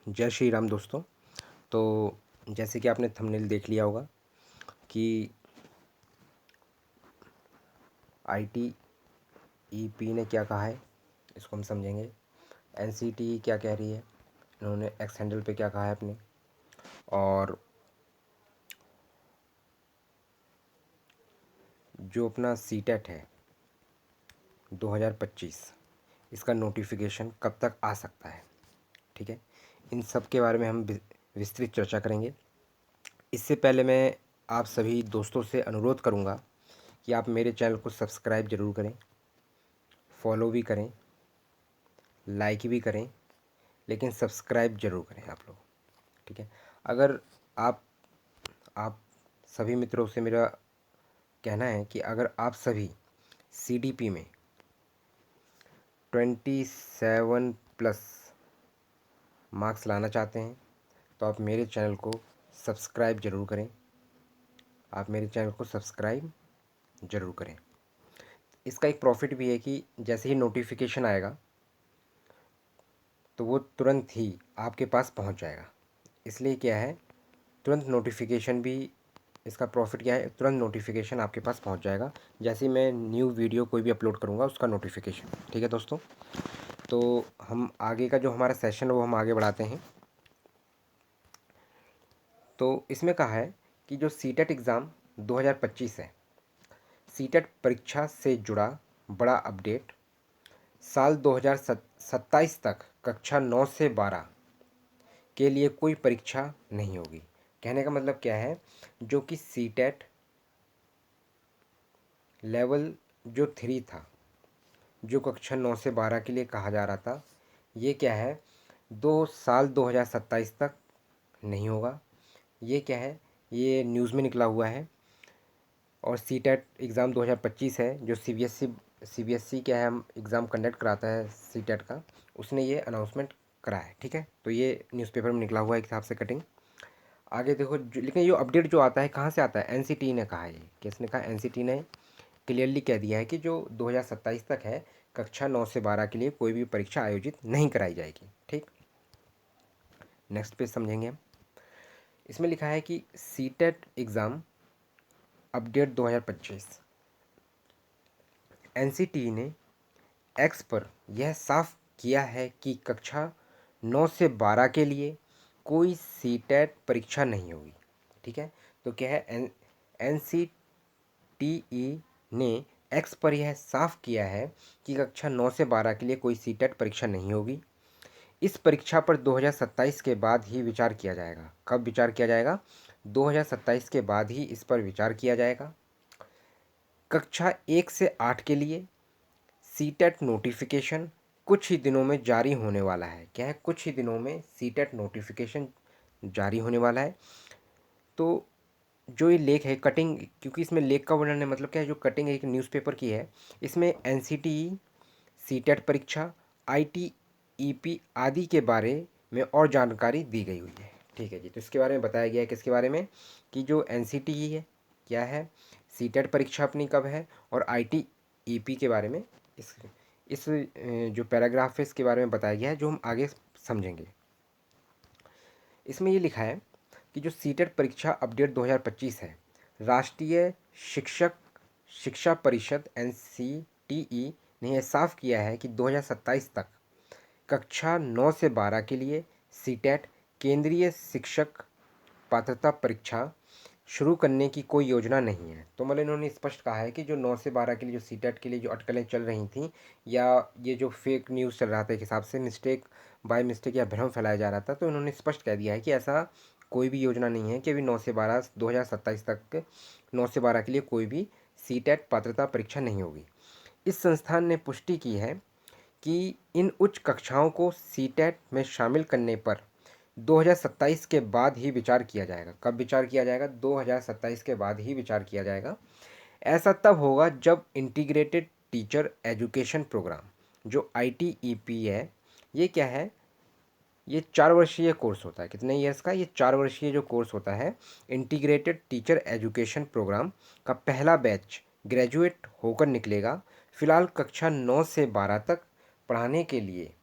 जय श्री राम दोस्तों। तो जैसे कि आपने थंबनेल देख लिया होगा कि आईटीईपी ने क्या कहा है, इसको हम समझेंगे। एनसीटी क्या कह रही है, इन्होंने एक्स हैंडल पे क्या कहा है अपने, और जो अपना सीटेट है 2025, इसका नोटिफिकेशन कब तक आ सकता है। ठीक है, इन सब के बारे में हम विस्तृत चर्चा करेंगे। इससे पहले मैं आप सभी दोस्तों से अनुरोध करूंगा कि आप मेरे चैनल को सब्सक्राइब ज़रूर करें, फॉलो भी करें, लाइक भी करें, लेकिन सब्सक्राइब ज़रूर करें आप लोग। ठीक है, अगर आप आप सभी मित्रों से मेरा कहना है कि अगर आप सभी सीडीपी में 27+ मार्क्स लाना चाहते हैं तो आप मेरे चैनल को सब्सक्राइब ज़रूर करें। आप मेरे चैनल को सब्सक्राइब ज़रूर करें। इसका एक प्रॉफिट भी है कि जैसे ही नोटिफिकेशन आएगा तो वो तुरंत ही आपके पास पहुंच जाएगा। इसलिए क्या है, तुरंत नोटिफिकेशन भी, इसका प्रॉफिट क्या है, तुरंत नोटिफिकेशन आपके पास पहुंच जाएगा जैसे ही मैं न्यू वीडियो कोई भी अपलोड करूंगा उसका नोटिफिकेशन। ठीक है दोस्तों, तो हम आगे का जो हमारा सेशन है वो हम आगे बढ़ाते हैं। तो इसमें कहा है कि जो सीटेट एग्ज़ाम 2025 है, सीटेट परीक्षा से जुड़ा बड़ा अपडेट। साल 2027 तक कक्षा 9 से 12 के लिए कोई परीक्षा नहीं होगी। कहने का मतलब क्या है, जो कि सीटेट लेवल जो 3 था, जो कक्षा 9 से 12 के लिए कहा जा रहा था, ये क्या है, 2 साल 2027 तक नहीं होगा। ये क्या है, ये न्यूज़ में निकला हुआ है। और सीटेट एग्ज़ाम 2025 है, जो सीबीएसई क्या है, हम एग्ज़ाम कंडक्ट कराता है सीटेट का, उसने ये अनाउंसमेंट करा है। ठीक है, तो ये न्यूज़पेपर में निकला हुआ है एक हिसाब से कटिंग। आगे देखो लेकिन ये अपडेट जो आता है कहाँ से आता है, एनसीटी ने कहा है। ये किसने कहा, एनसीटी ने क्लियरली कह दिया है कि जो 2027 तक है, कक्षा 9 से 12 के लिए कोई भी परीक्षा आयोजित नहीं कराई जाएगी। ठीक, नेक्स्ट पेज समझेंगे हम। इसमें लिखा है कि सीटेट एग्ज़ाम अपडेट 2025। एनसीटी ने एक्स पर यह साफ किया है कि कक्षा 9 से 12 के लिए कोई सीटेट परीक्षा नहीं होगी। ठीक है, तो क्या है, एन सी टी ई ने एक्स पर यह साफ किया है कि कक्षा 9 से 12 के लिए कोई सीटेट परीक्षा नहीं होगी। इस परीक्षा पर 2027 के बाद ही विचार किया जाएगा। कब विचार किया जाएगा, 2027 के बाद ही इस पर विचार किया जाएगा। कक्षा 1 से 8 के लिए सीटेट नोटिफिकेशन कुछ ही दिनों में जारी होने वाला है। क्या है, कुछ ही दिनों में सीटेट नोटिफिकेशन जारी होने वाला है। तो जो ये लेख है कटिंग, क्योंकि इसमें लेख का वर्णन है, मतलब क्या है, जो कटिंग एक न्यूज़पेपर की है, इसमें एनसीटी, सीटेट परीक्षा, आईटीईपी आदि के बारे में और जानकारी दी गई हुई है। ठीक है जी, तो इसके बारे में बताया गया है, किसके बारे में, कि जो एनसीटी है क्या है, सीटेट परीक्षा अपनी कब है, और आईटीईपी के बारे में इस जो पैराग्राफ है इसके बारे में बताया गया है, जो हम आगे समझेंगे। इसमें ये लिखा है कि जो सीटेट परीक्षा अपडेट 2025 है, राष्ट्रीय शिक्षा परिषद एनसीटीई ने यह साफ किया है कि 2027 तक कक्षा 9 से 12 के लिए सीटेट केंद्रीय शिक्षक पात्रता परीक्षा शुरू करने की कोई योजना नहीं है। तो मतलब इन्होंने स्पष्ट कहा है कि जो 9 से 12 के लिए जो सीटेट के लिए जो अटकलें चल रही थी, या ये जो फेक न्यूज़ चल रहा था, एक हिसाब से बाय मिस्टेक या भ्रम फैलाया जा रहा था, तो इन्होंने स्पष्ट कह दिया है कि ऐसा कोई भी योजना नहीं है कि अभी 9 से 12 2027 तक 9 से 12 के लिए कोई भी सीटेट पात्रता परीक्षा नहीं होगी। इस संस्थान ने पुष्टि की है कि इन उच्च कक्षाओं को सीटेट में शामिल करने पर 2027 के बाद ही विचार किया जाएगा। कब विचार किया जाएगा, 2027 के बाद ही विचार किया जाएगा। ऐसा तब होगा जब इंटीग्रेटेड टीचर एजुकेशन प्रोग्राम, जो आईटीईपी है, ये क्या है, ये 4 वर्षीय कोर्स होता है। कितने ईयर्स का, ये 4 वर्षीय जो कोर्स होता है, इंटीग्रेटेड टीचर एजुकेशन प्रोग्राम का पहला बैच ग्रेजुएट होकर निकलेगा। फिलहाल कक्षा 9 से 12 तक पढ़ाने के लिए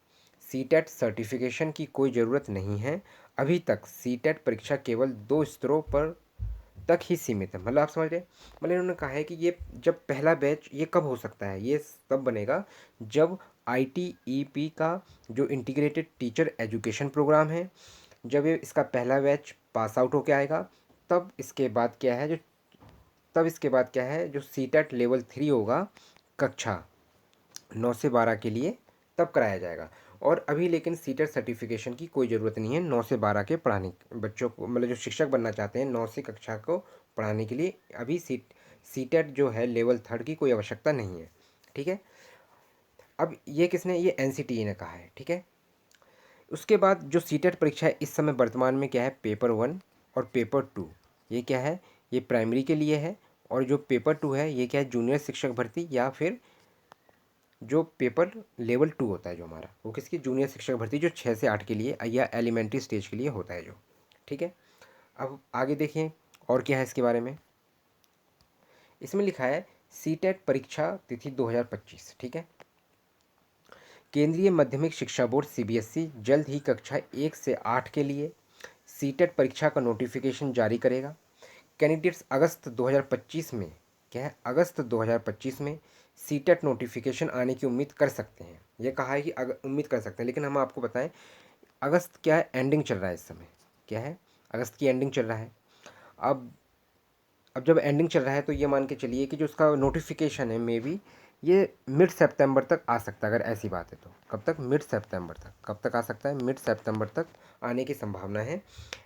सीटेट सर्टिफिकेशन की कोई ज़रूरत नहीं है। अभी तक सीटेट परीक्षा केवल 2 स्तरों पर तक ही सीमित है। मतलब आप समझ रहे हैं, मतलब इन्होंने कहा है कि ये जब पहला बैच ये कब हो सकता है, ये तब बनेगा जब ITEP का जो इंटीग्रेटेड टीचर एजुकेशन प्रोग्राम है, जब ये इसका पहला बैच पास आउट होके आएगा, तब इसके बाद क्या है जो सीटेट लेवल 3 होगा कक्षा 9 से 12 के लिए, तब कराया जाएगा। और अभी लेकिन सीटेट सर्टिफिकेशन की कोई ज़रूरत नहीं है 9 से 12 के पढ़ाने बच्चों को, मतलब जो शिक्षक बनना चाहते हैं 9 से कक्षा को पढ़ाने के लिए अभी सीटेट जो है लेवल 3 की कोई आवश्यकता नहीं है। ठीक है, अब ये किसने, ये NCTE ने कहा है। ठीक है, उसके बाद जो सीटेट परीक्षा है इस समय वर्तमान में क्या है, पेपर 1 और पेपर 2, ये क्या है, ये प्राइमरी के लिए है। और जो पेपर 2 है ये क्या है, जूनियर शिक्षक भर्ती या फिर जो पेपर लेवल 2 होता है जो हमारा, वो किसकी, जूनियर शिक्षक भर्ती जो 6 से 8 के लिए या एलिमेंट्री स्टेज के लिए होता है जो। ठीक है, अब आगे देखिए और क्या है इसके बारे में। इसमें लिखा है सीटेट परीक्षा तिथि 2025। ठीक है, केंद्रीय माध्यमिक शिक्षा बोर्ड CBSE जल्द ही कक्षा 1 से 8 के लिए सीटेट परीक्षा का नोटिफिकेशन जारी करेगा। कैंडिडेट्स अगस्त 2025 में, क्या है, अगस्त 2025 में सीटेट नोटिफिकेशन आने की उम्मीद कर सकते हैं। ये कहा है कि उम्मीद कर सकते हैं, लेकिन हम आपको बताएं अगस्त क्या है, एंडिंग चल रहा है इस समय, क्या है, अगस्त की एंडिंग चल रहा है। अब जब एंडिंग चल रहा है तो ये मान के चलिए कि जो उसका नोटिफिकेशन है मे बी ये मिड सितंबर तक आ सकता है। अगर ऐसी बात है तो कब तक, मिड सितंबर तक, कब तक आ सकता है, मिड सितंबर तक आने की संभावना है।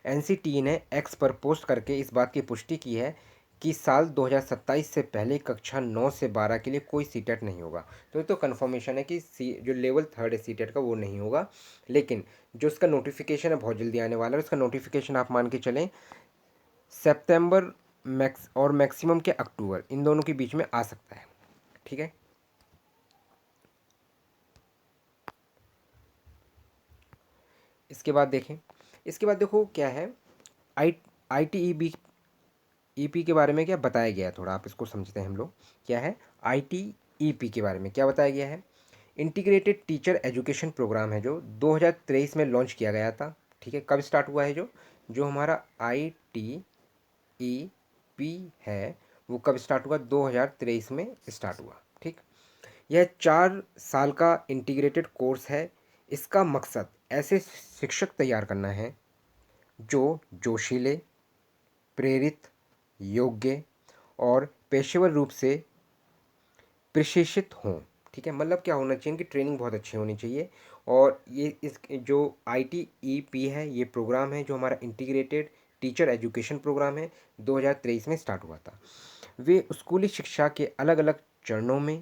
NCTE ने X पर पोस्ट करके इस बात की पुष्टि की है कि साल 2027 से पहले कक्षा 9 से 12 के लिए कोई सीटेट नहीं होगा। तो ये तो कन्फर्मेशन है कि जो लेवल 3 है सीटेट का वो नहीं होगा, लेकिन जो उसका नोटिफिकेशन है बहुत जल्दी आने वाला है। उसका नोटिफिकेशन आप मान के चलें सितंबर मैक्सिमम के अक्टूबर, इन दोनों के बीच में आ सकता है। ठीक है, इसके बाद देखें, इसके बाद देखो क्या है, आई ITEP के बारे में क्या बताया गया है, थोड़ा आप इसको समझते हैं हम लोग। क्या है, ITEP के बारे में क्या बताया गया है, इंटीग्रेटेड टीचर एजुकेशन प्रोग्राम है जो 2023 में लॉन्च किया गया था। ठीक है, कब स्टार्ट हुआ है, जो हमारा ITEP है वो कब स्टार्ट हुआ, 2023 में स्टार्ट हुआ। ठीक, यह 4 साल का इंटीग्रेटेड कोर्स है। इसका मकसद ऐसे शिक्षक तैयार करना है जो जोशीले, प्रेरित, योग्य और पेशेवर रूप से प्रशिक्षित हों। ठीक है, मतलब क्या होना चाहिए, इनकी ट्रेनिंग बहुत अच्छी होनी चाहिए। और ये इस जो ITEP है ये प्रोग्राम है जो हमारा इंटीग्रेटेड टीचर एजुकेशन प्रोग्राम है, 2023 में स्टार्ट हुआ था। वे स्कूली शिक्षा के अलग अलग चरणों में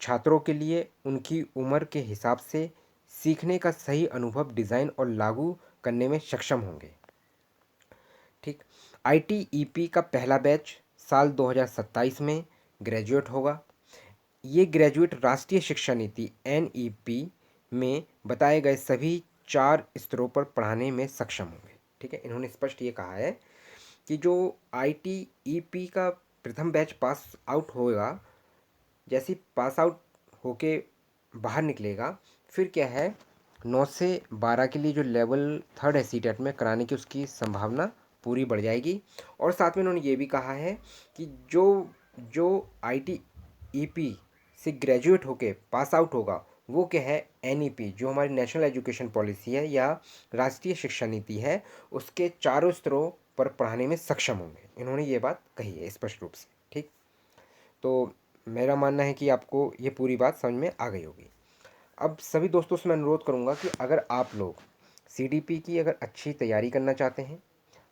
छात्रों के लिए उनकी उम्र के हिसाब से सीखने का सही अनुभव डिज़ाइन और लागू करने में सक्षम होंगे। ठीक, ITEP का पहला बैच साल 2027 में ग्रेजुएट होगा। ये ग्रेजुएट राष्ट्रीय शिक्षा नीति NEP में बताए गए सभी 4 स्तरों पर पढ़ाने में सक्षम होंगे। ठीक है, इन्होंने स्पष्ट ये कहा है कि जो ITEP का प्रथम बैच पास आउट होगा, जैसे ही पास आउट होके बाहर निकलेगा, फिर क्या है, 9 से 12 के लिए जो लेवल 3 है सीटेट में कराने की उसकी संभावना पूरी बढ़ जाएगी। और साथ में उन्होंने ये भी कहा है कि जो जो ITEP से ग्रेजुएट होके पास आउट होगा वो क्या है, NEP जो हमारी नेशनल एजुकेशन पॉलिसी है या राष्ट्रीय शिक्षा नीति है उसके चारों स्तरों पर पढ़ाने में सक्षम होंगे। इन्होंने ये बात कही है स्पष्ट रूप से। ठीक, तो मेरा मानना है कि आपको ये पूरी बात समझ में आ गई होगी। अब सभी दोस्तों से मैं अनुरोध करूंगा कि अगर आप लोग CDP की अगर अच्छी तैयारी करना चाहते हैं,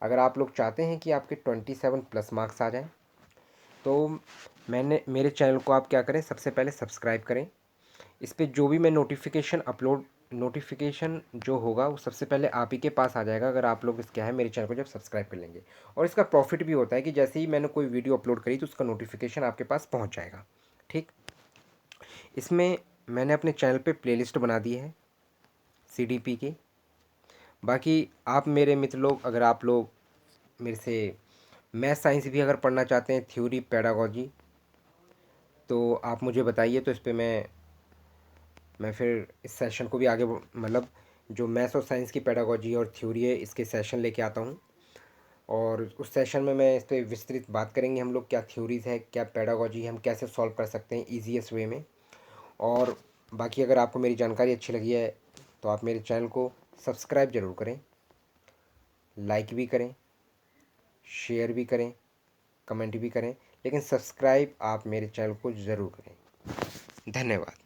अगर आप लोग चाहते हैं कि आपके 27+ मार्क्स आ जाएं, तो मेरे चैनल को आप क्या करें, सबसे पहले सब्सक्राइब करें। इस पर जो भी मैं नोटिफिकेशन जो होगा वो सबसे पहले आप ही के पास आ जाएगा अगर आप लोग इस क्या है मेरे चैनल को जब सब्सक्राइब कर लेंगे। और इसका प्रॉफिट भी होता है कि जैसे ही मैंने कोई वीडियो अपलोड करी तो उसका नोटिफिकेशन आपके पास पहुंच जाएगा। ठीक, इसमें मैंने अपने चैनल पे प्लेलिस्ट बना दी है CDP की। बाकी आप मेरे मित्र लोग, अगर आप लोग मेरे से मैथ साइंस भी अगर पढ़ना चाहते हैं, थ्योरी पेडागोजी, तो आप मुझे बताइए, तो इस पर मैं मैं फिर इस सेशन को भी आगे मतलब जो मैथ्स और साइंस की पेडागोजी और थ्योरी है इसके सेशन लेके आता हूँ। और उस सेशन में मैं इस पर विस्तृत बात करेंगे हम लोग, क्या थ्योरीज़ है, क्या पेडागोजी है, हम कैसे सॉल्व कर सकते हैं ईजीएस्ट वे में। और बाकी अगर आपको मेरी जानकारी अच्छी लगी है तो आप मेरे चैनल को सब्सक्राइब ज़रूर करें, लाइक भी करें, शेयर भी करें, कमेंट भी करें, लेकिन सब्सक्राइब आप मेरे चैनल को ज़रूर करें। धन्यवाद।